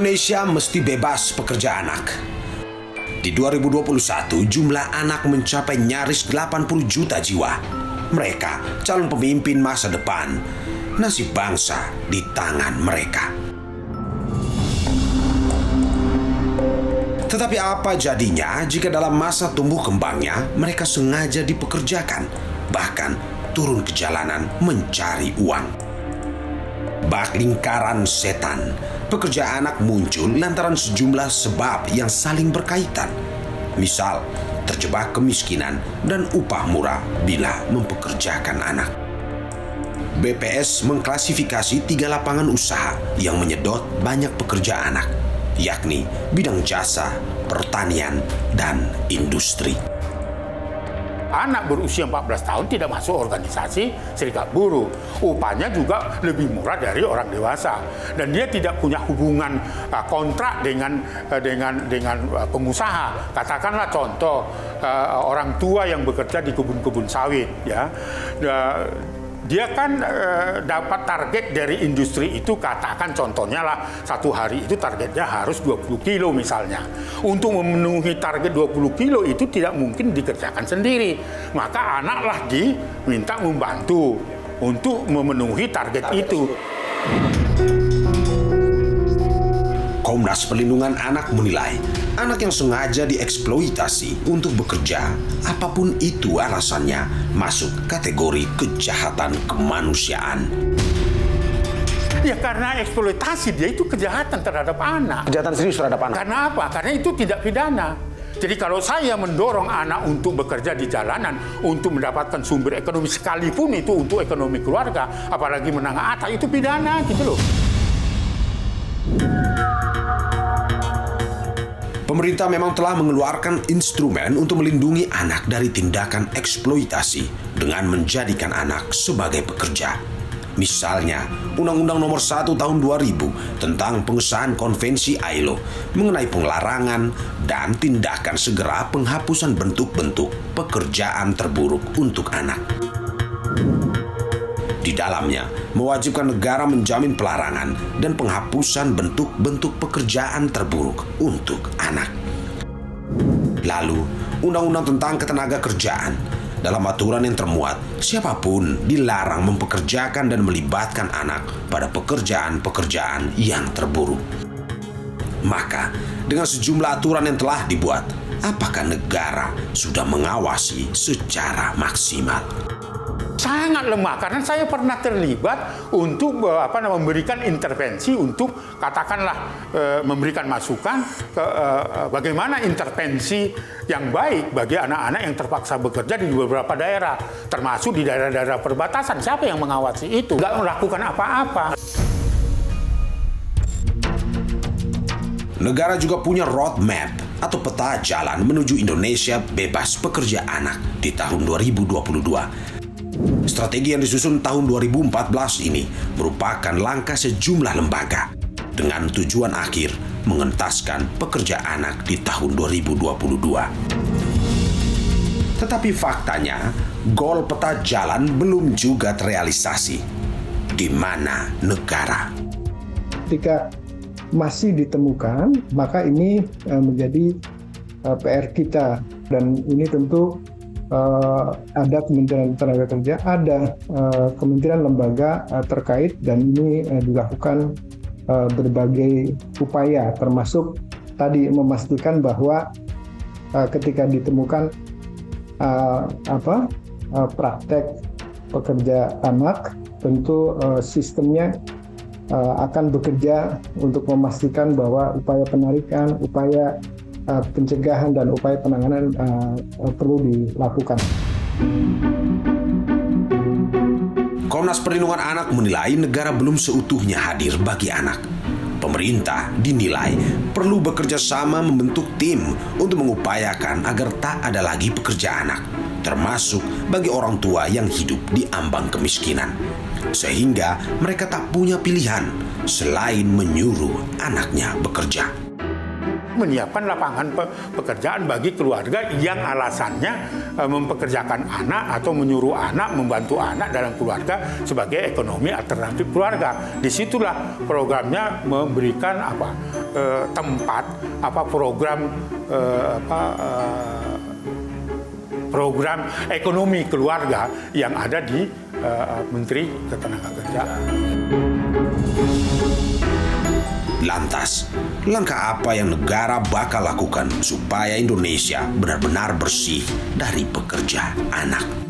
Indonesia mesti bebas pekerja anak. Di 2021, jumlah anak mencapai nyaris 80 juta jiwa. Mereka calon pemimpin masa depan. Nasib bangsa di tangan mereka. Tetapi apa jadinya jika dalam masa tumbuh kembangnya mereka sengaja dipekerjakan, bahkan turun ke jalanan mencari uang? Bak lingkaran setan. Pekerja anak muncul lantaran sejumlah sebab yang saling berkaitan. Misal, terjebak kemiskinan dan upah murah bila mempekerjakan anak. BPS mengklasifikasi 3 lapangan usaha yang menyedot banyak pekerja anak, yakni bidang jasa, pertanian, dan industri. Anak berusia 14 tahun tidak masuk organisasi serikat buruh. Upahnya juga lebih murah dari orang dewasa. Dan dia tidak punya hubungan kontrak dengan pengusaha. Katakanlah contoh, orang tua yang bekerja di kebun-kebun sawit. Ya. Dia kan dapat target dari industri itu, katakan contohnya lah satu hari itu targetnya harus 20 kilo misalnya. Untuk memenuhi target 20 kilo itu tidak mungkin dikerjakan sendiri. Maka anaklah diminta membantu untuk memenuhi target itu. Komnas Perlindungan Anak menilai, anak yang sengaja dieksploitasi untuk bekerja, apapun itu alasannya, masuk kategori kejahatan kemanusiaan. Ya karena eksploitasi dia itu kejahatan terhadap anak. Kejahatan serius terhadap anak. Karena apa? Karena itu tidak pidana. Jadi kalau saya mendorong anak untuk bekerja di jalanan untuk mendapatkan sumber ekonomi, sekalipun itu untuk ekonomi keluarga, apalagi menengah atas, itu pidana gitu loh. Pemerintah memang telah mengeluarkan instrumen untuk melindungi anak dari tindakan eksploitasi dengan menjadikan anak sebagai pekerja. Misalnya, Undang-Undang Nomor 1 Tahun 2000 tentang pengesahan Konvensi ILO mengenai penglarangan dan tindakan segera penghapusan bentuk-bentuk pekerjaan terburuk untuk anak. Di dalamnya, mewajibkan negara menjamin pelarangan dan penghapusan bentuk-bentuk pekerjaan terburuk untuk anak. Lalu, Undang-Undang tentang Ketenagakerjaan. Dalam aturan yang termuat, siapapun dilarang mempekerjakan dan melibatkan anak pada pekerjaan-pekerjaan yang terburuk. Maka, dengan sejumlah aturan yang telah dibuat, apakah negara sudah mengawasi secara maksimal? Sangat lemah, karena saya pernah terlibat untuk memberikan intervensi untuk katakanlah memberikan masukan ke bagaimana intervensi yang baik bagi anak-anak yang terpaksa bekerja di beberapa daerah, termasuk di daerah-daerah perbatasan. Siapa yang mengawasi itu? Nggak melakukan apa-apa. Negara juga punya roadmap atau peta jalan menuju Indonesia bebas pekerja anak di tahun 2022. Strategi yang disusun tahun 2014 ini merupakan langkah sejumlah lembaga dengan tujuan akhir mengentaskan pekerja anak di tahun 2022. Tetapi faktanya, goal peta jalan belum juga terrealisasi. Di mana negara? Ketika masih ditemukan, maka ini menjadi PR kita, dan ini tentu ada Kementerian Tenagakerja, ada kementerian lembaga terkait, dan ini dilakukan berbagai upaya, termasuk tadi memastikan bahwa ketika ditemukan praktek pekerja anak, tentu sistemnya akan bekerja untuk memastikan bahwa upaya penarikan, upaya pencegahan dan upaya penanganan perlu dilakukan. Komnas Perlindungan Anak menilai negara belum seutuhnya hadir bagi anak. Pemerintah dinilai perlu bekerja sama membentuk tim untuk mengupayakan agar tak ada lagi pekerja anak, termasuk bagi orang tua yang hidup di ambang kemiskinan, sehingga mereka tak punya pilihan selain menyuruh anaknya bekerja. menyiapkan lapangan pekerjaan bagi keluarga yang alasannya mempekerjakan anak atau menyuruh anak, membantu anak dalam keluarga sebagai ekonomi alternatif keluarga. Disitulah programnya memberikan tempat program ekonomi keluarga yang ada di Menteri Ketenagakerjaan. Lantas, langkah apa yang negara bakal lakukan supaya Indonesia benar-benar bersih dari pekerja anak?